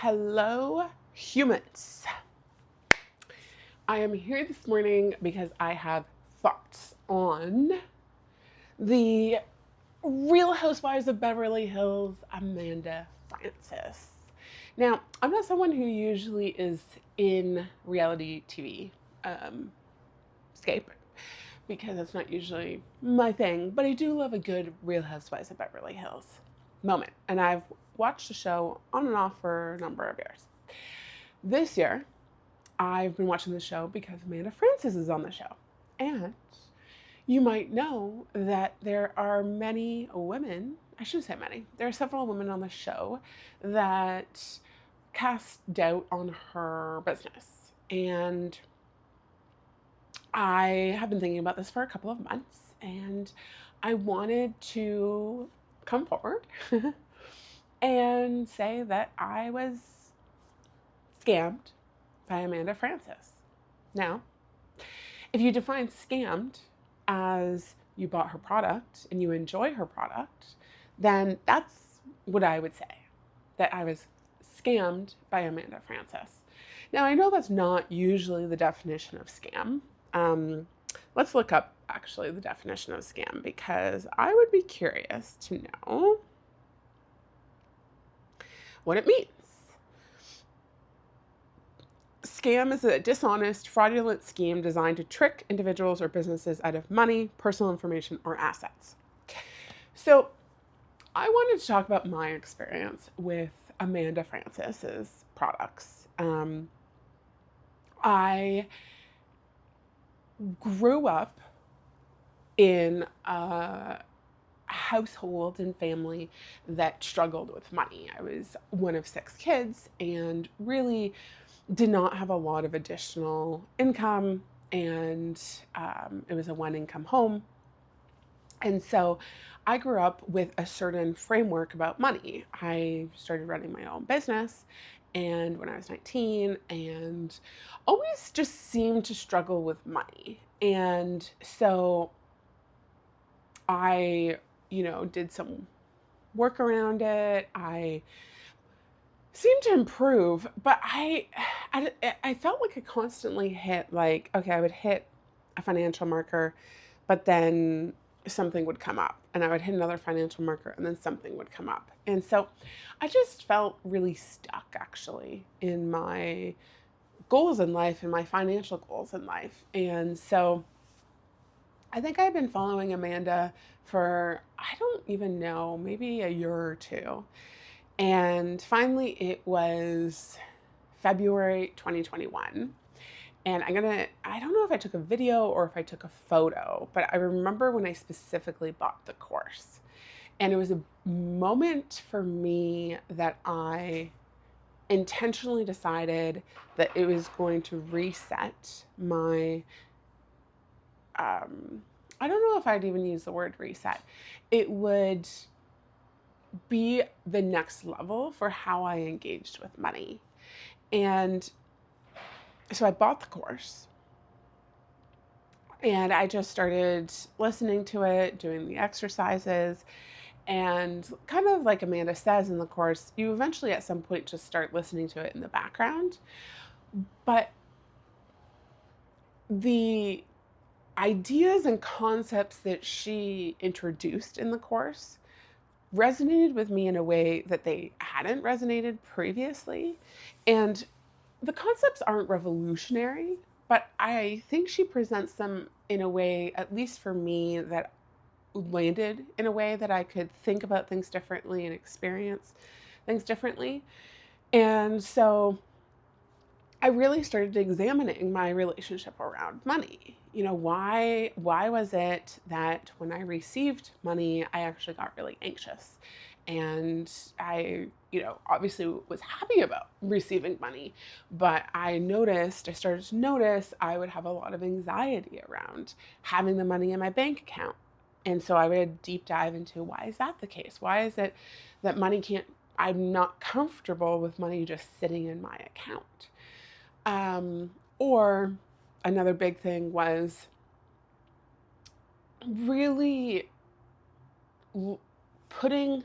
Hello, humans. I am here this morning because I have thoughts on the Real Housewives of Beverly Hills, Amanda Frances. Now, I'm not someone who usually is in reality TV scape because it's not usually my thing, but I do love a good Real Housewives of Beverly Hills moment. And I've watched the show on and off for a number of years. This year, I've been watching the show because Amanda Frances is on the show. And you might know that there are many women, I shouldn't say many, there are several women on the show that cast doubt on her business. And I have been thinking about this for a couple of months and I wanted to come forward and say that I was scammed by Amanda Frances. Now, if you define scammed as you bought her product and you enjoy her product, then that's what I would say, that I was scammed by Amanda Frances. Now, I know that's not usually the definition of scam. Let's look up actually the definition of scam because I would be curious to know what it means. Scam is a dishonest, fraudulent scheme designed to trick individuals or businesses out of money, personal information, or assets. So, I wanted to talk about my experience with Amanda Frances's products. I grew up in a household and family that struggled with money. I was one of 6 kids and really did not have a lot of additional income, and it was a one income home. And so I grew up with a certain framework about money. I started running my own business and when I was 19 and always just seemed to struggle with money. And so I, did some work around it. I seemed to improve, but I felt like I constantly hit like, okay, I would hit a financial marker, but then something would come up and I would hit another financial marker and then something would come up. And so I just felt really stuck actually in my goals in life and my financial goals in life. And so I think I've been following Amanda for, I don't even know, maybe a year or two. And finally, it was February 2021. And I don't know if I took a video or if I took a photo, but I remember when I specifically bought the course. And it was a moment for me that I intentionally decided that it was going to reset my, I don't know if I'd even use the word reset. It would be the next level for how I engaged with money. And so I bought the course and I just started listening to it, doing the exercises. And kind of like Amanda says in the course, you eventually at some point just start listening to it in the background. But the ideas and concepts that she introduced in the course resonated with me in a way that they hadn't resonated previously. And the concepts aren't revolutionary, but I think she presents them in a way, at least for me, that landed in a way that I could think about things differently and experience things differently. And so I really started examining my relationship around money. Why was it that when I received money, I actually got really anxious? And I, obviously was happy about receiving money, but I started to notice I would have a lot of anxiety around having the money in my bank account. And so I would deep dive into why is that the case? Why is it that I'm not comfortable with money just sitting in my account? Or another big thing was really putting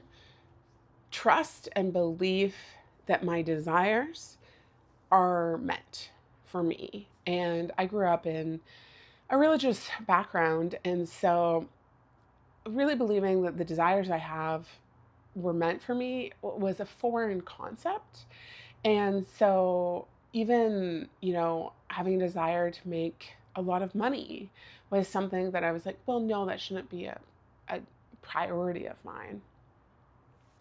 trust and belief that my desires are meant for me. And I grew up in a religious background. And so, really believing that the desires I have were meant for me was a foreign concept. And so, even, having a desire to make a lot of money was something that I was like, well, no, that shouldn't be a priority of mine.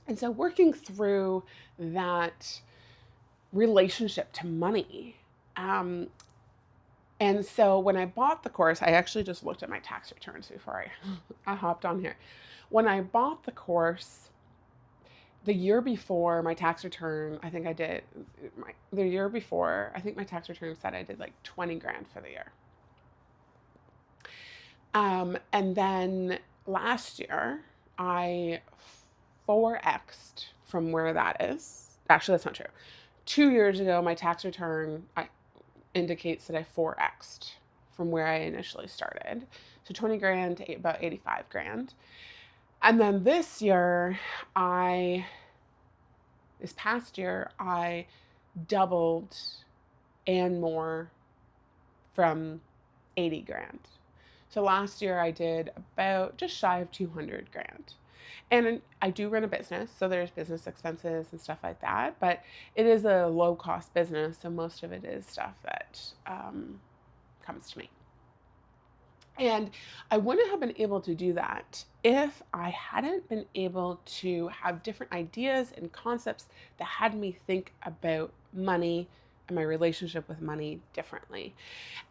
And so, working through that relationship to money. And so when I bought the course, I actually just looked at my tax returns before I hopped on here. When I bought the course, the year before my tax return, I think I did, the year before, I think my tax return said I did like 20 grand for the year. And then last year, I 4X'd from where that is. Actually, that's not true. 2 years ago, my tax return indicates that I 4X'd from where I initially started. So 20 grand to about 85 grand. And then this past year, I doubled and more from 80 grand. So last year I did about just shy of 200 grand. And I do run a business, so there's business expenses and stuff like that, but it is a low cost business, so most of it is stuff that comes to me. And I wouldn't have been able to do that if I hadn't been able to have different ideas and concepts that had me think about money and my relationship with money differently.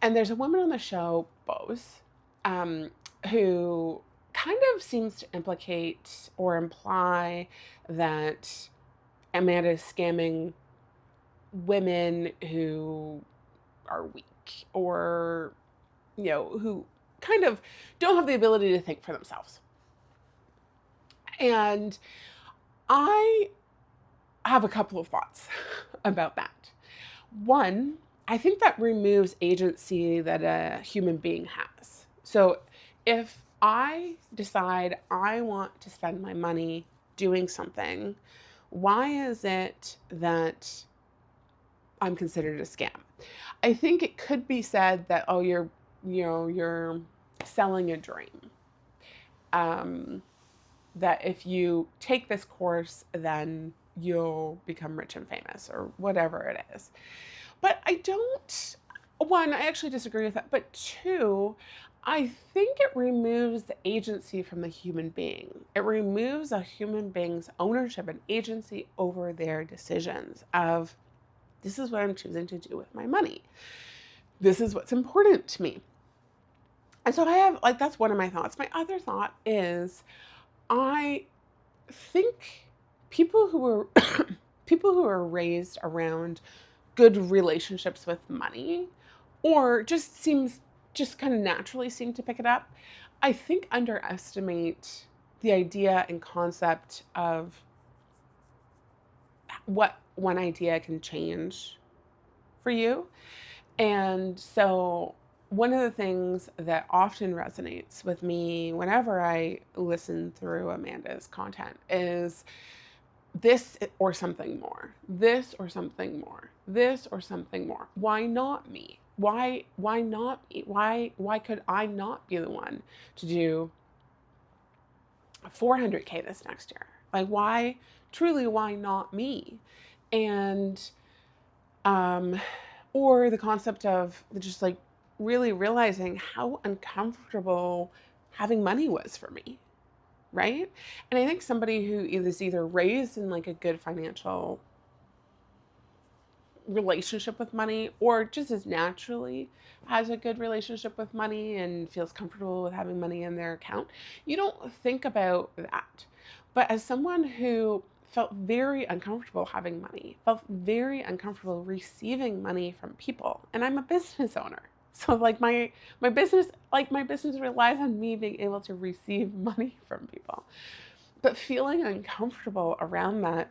And there's a woman on the show, Bose, who kind of seems to implicate or imply that Amanda is scamming women who are weak or, who kind of don't have the ability to think for themselves. And I have a couple of thoughts about that. One, I think that removes agency that a human being has. So if I decide I want to spend my money doing something, why is it that I'm considered a scam? I think it could be said that, oh, you're selling a dream. That if you take this course, then you'll become rich and famous or whatever it is. But one, I actually disagree with that. But two, I think it removes the agency from the human being. It removes a human being's ownership and agency over their decisions of, this is what I'm choosing to do with my money. This is what's important to me. And so I have, that's one of my thoughts. My other thought is, I think people who are raised around good relationships with money, or just kind of naturally seem to pick it up, I think underestimate the idea and concept of what one idea can change for you. And so one of the things that often resonates with me whenever I listen through Amanda's content is this or something more, this or something more, this or something more. Why not me? Why not me? Why could I not be the one to do 400K this next year? Why not me? And, or the concept of just really realizing how uncomfortable having money was for me, right? And I think somebody who is either raised in a good financial relationship with money, or just as naturally has a good relationship with money and feels comfortable with having money in their account, you don't think about that. But as someone who felt very uncomfortable having money, felt very uncomfortable receiving money from people, and I'm a business owner. So my business relies on me being able to receive money from people. But feeling uncomfortable around that,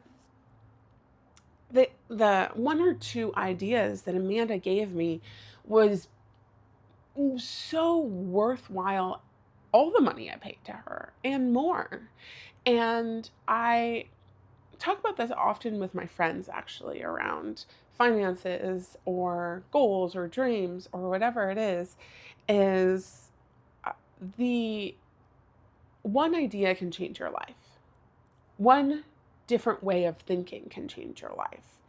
the one or two ideas that Amanda gave me was so worthwhile, all the money I paid to her and more. And I talk about this often with my friends actually around finances or goals or dreams or whatever it is uh, the one idea can change your life. One different way of thinking can change your life.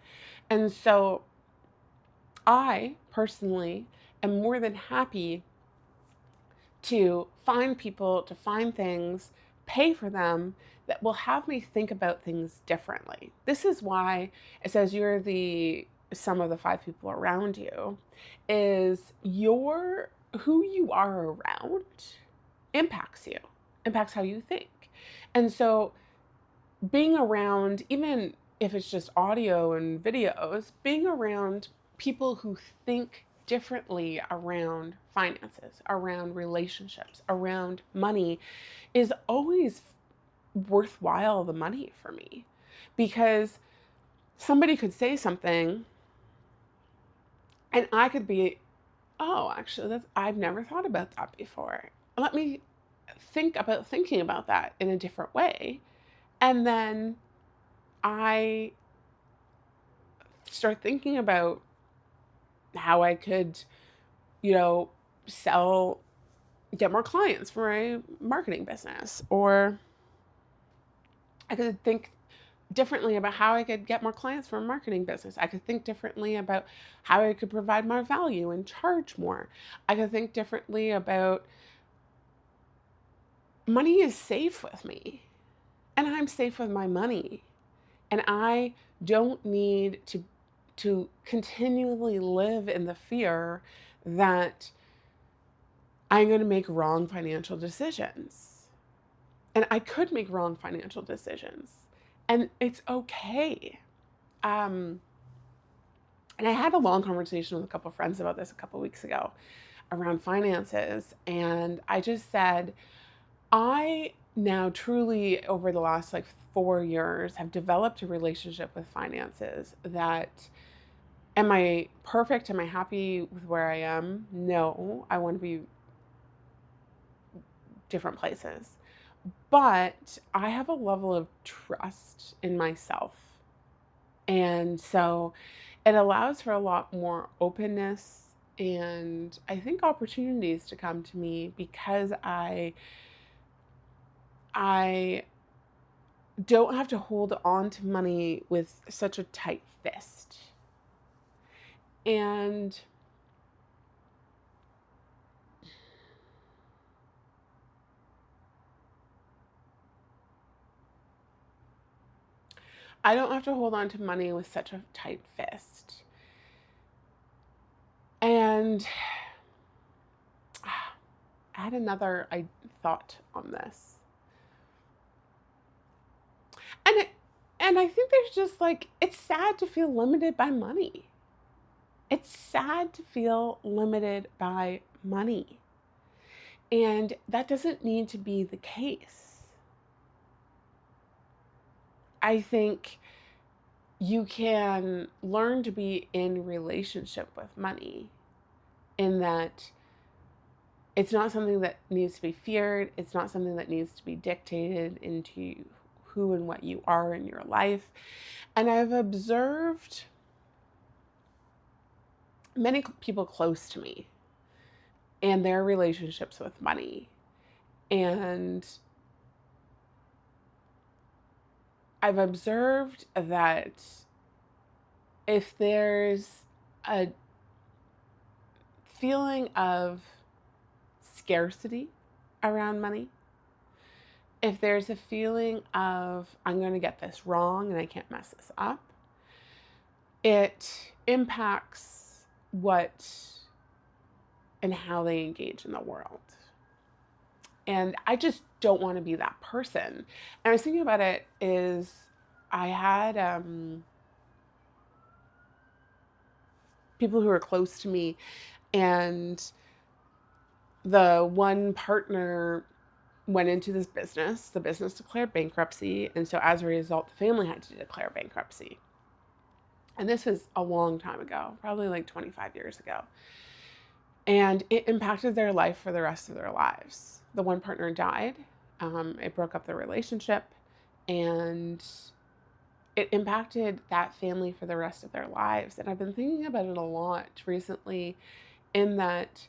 And so I personally am more than happy to find people, to find things, pay for them that will have me think about things differently. This is why it says you're the sum of the five people around you, is your who you are around impacts you, impacts how you think. And so being around, even if it's just audio and videos, being around people who think differently around finances, around relationships, around money is always worthwhile the money for me, because somebody could say something and I could be, oh, actually, I've never thought about that before. Let me think about thinking about that in a different way. And then I start thinking about how I could, you know, sell, get more clients for my marketing business, or I could think differently about how I could get more clients for a marketing business. I could think differently about how I could provide more value and charge more. I could think differently about money is safe with me and I'm safe with my money. And I don't need to continually live in the fear that I'm going to make wrong financial decisions. And I could make wrong financial decisions. And it's okay. Um, and I had a long conversation with a couple of friends about this a couple of weeks ago around finances. And I just said, I now truly, over the last like 4 years, have developed a relationship with finances that, am I perfect? Am I happy with where I am? No, I want to be different places. But I have a level of trust in myself. And so it allows for a lot more openness and I think opportunities to come to me because I don't have to hold on to money with such a tight fist. And I don't have to hold on to money with such a tight fist. And I had another thought on this. And it, and I think there's just like, it's sad to feel limited by money. It's sad to feel limited by money. And that doesn't need to be the case. I think you can learn to be in relationship with money in that it's not something that needs to be feared. It's not something that needs to be dictated into who and what you are in your life. And I've observed many people close to me and their relationships with money. And I've observed that if there's a feeling of scarcity around money, if there's a feeling of I'm going to get this wrong and I can't mess this up, it impacts what and how they engage in the world. And I just don't want to be that person. And I was thinking about it is I had people who are close to me, and the one partner went into this business. The business declared bankruptcy. And so as a result, the family had to declare bankruptcy. And this was a long time ago, probably like 25 years ago. And it impacted their life for the rest of their lives. The one partner died. It broke up their relationship. And it impacted that family for the rest of their lives. And I've been thinking about it a lot recently in that,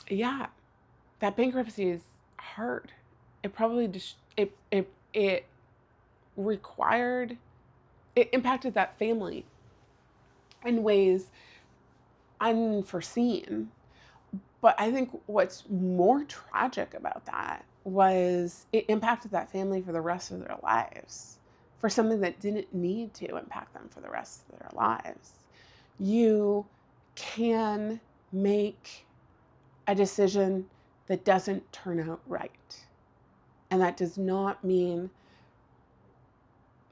yeah, that bankruptcy is hard. It probably just, it required, it impacted that family in ways unforeseen. But I think what's more tragic about that was it impacted that family for the rest of their lives for something that didn't need to impact them for the rest of their lives. You can make a decision that doesn't turn out right. And that does not mean,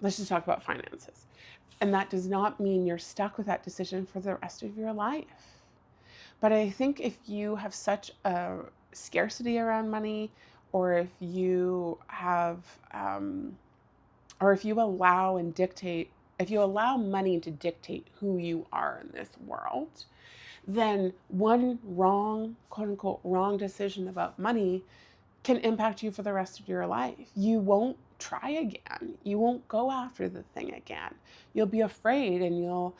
let's just talk about finances. And that does not mean you're stuck with that decision for the rest of your life. But I think if you have such a scarcity around money, or if you have, or if you allow and dictate, if you allow money to dictate who you are in this world, then one wrong, quote unquote, wrong decision about money can impact you for the rest of your life. You won't try again. You won't go after the thing again. You'll be afraid and you'll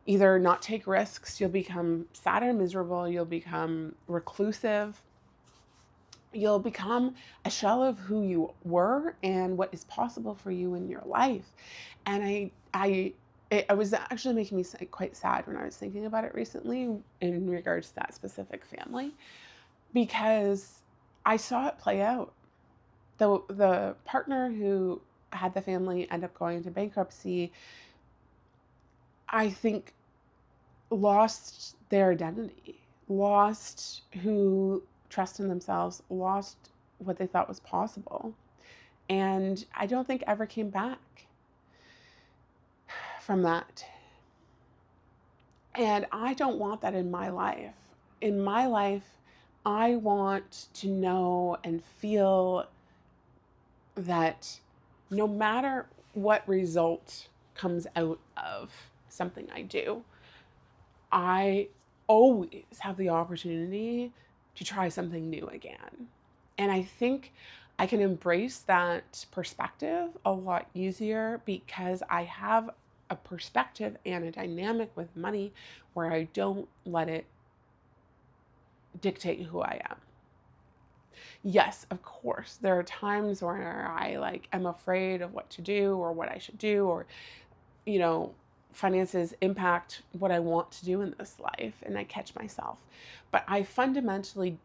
either not take risks, you'll become sad and miserable, you'll become reclusive, you'll become a shell of who you were and what is possible for you in your life. And it was actually making me quite sad when I was thinking about it recently in regards to that specific family, because I saw it play out. The partner who had the family end up going into bankruptcy, I think, lost their identity, lost who trust in themselves, lost what they thought was possible. And I don't think ever came back from that. And I don't want that in my life. In my life, I want to know and feel that no matter what result comes out of something I do, I always have the opportunity to try something new again. And I think I can embrace that perspective a lot easier because I have a perspective and a dynamic with money where I don't let it dictate who I am. Yes, of course, there are times where I am afraid of what to do or what I should do, or you know, finances impact what I want to do in this life, and I catch myself. But I fundamentally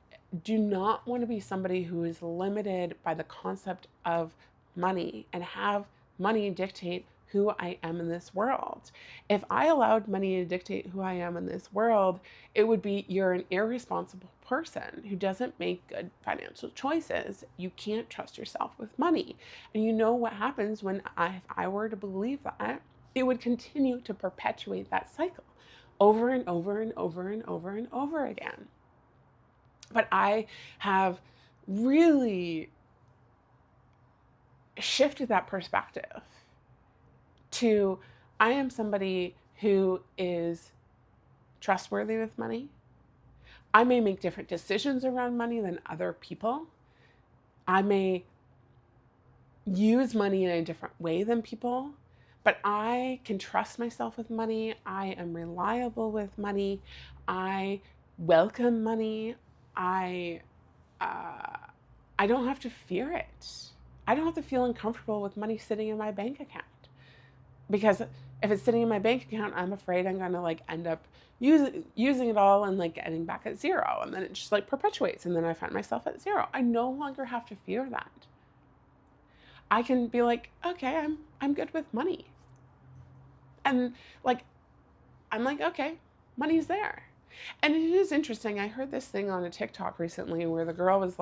do not want to be somebody who is limited by the concept of money and have money dictate who I am in this world. If I allowed money to dictate who I am in this world, it would be you're an irresponsible person who doesn't make good financial choices. You can't trust yourself with money. And you know what happens when if I were to believe that, it would continue to perpetuate that cycle over and over and over and over and over again. But I have really shifted that perspective to I am somebody who is trustworthy with money. I may make different decisions around money than other people. I may use money in a different way than people, but I can trust myself with money. I am reliable with money. I welcome money. I uh, I don't have to fear it. I don't have to feel uncomfortable with money sitting in my bank account, because if it's sitting in my bank account, I'm afraid I'm gonna end up using it all and getting back at zero, and then it just perpetuates, and then I find myself at zero. I no longer have to fear that. I can be okay, I'm good with money. And I'm okay, money's there. And it is interesting. I heard this thing on a TikTok recently where the girl was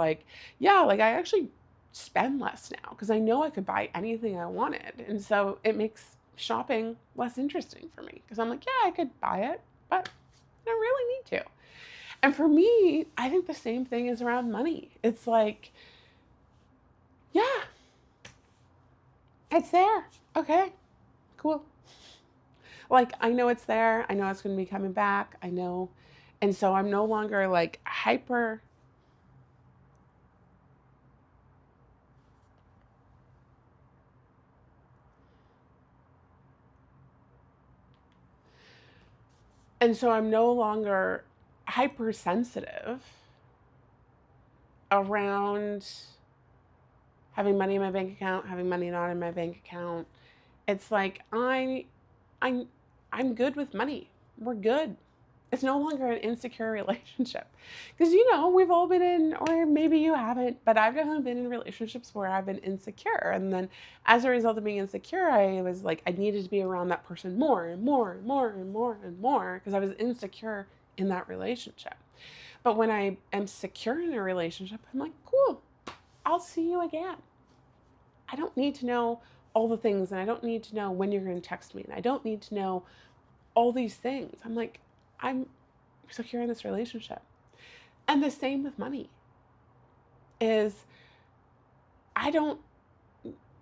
yeah, I actually spend less now because I know I could buy anything I wanted. And so it makes shopping less interesting for me because I'm yeah, I could buy it, but I don't really need to. And for me, I think the same thing is around money. It's yeah, it's there. Okay, cool. I know it's there. I know it's going to be coming back. I know. And so I'm no longer hyper. And so I'm no longer hypersensitive around having money in my bank account, having money not in my bank account. It's like I'm I'm good with money. We're good. It's no longer an insecure relationship. Because, we've all been in, or maybe you haven't, but I've definitely been in relationships where I've been insecure. And then as a result of being insecure, I was like, I needed to be around that person more and more and more and more and more because I was insecure in that relationship. But when I am secure in a relationship, I'm like, cool, I'll see you again. I don't need to know all the things, and I don't need to know when you're going to text me, and I don't need to know all these things. I'm like, I'm secure in this relationship. And the same with money is I don't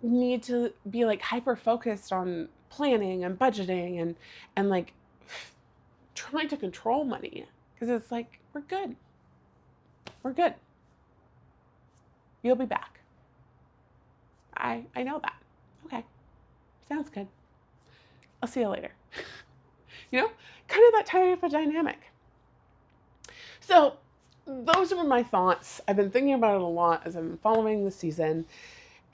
need to be like hyper focused on planning and budgeting and like trying to control money because it's like we're good. We're good. You'll be back. I know that. Okay. Sounds good. I'll see you later. Kind of that type of dynamic. So those are my thoughts. I've been thinking about it a lot as I've been following the season,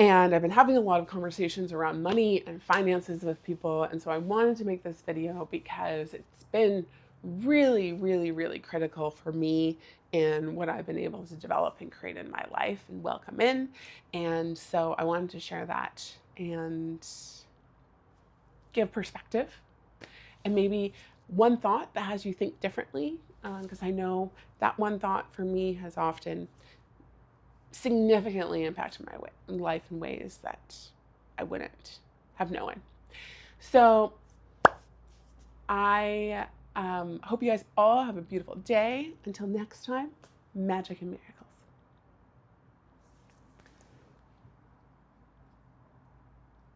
and I've been having a lot of conversations around money and finances with people. And so I wanted to make this video because it's been really, really, really critical for me in what I've been able to develop and create in my life and welcome in. And so I wanted to share that and give perspective and maybe one thought that has you think differently, because I know that one thought for me has often significantly impacted my life in ways that I wouldn't have known. So I hope you guys all have a beautiful day. Until next time, magic and miracles.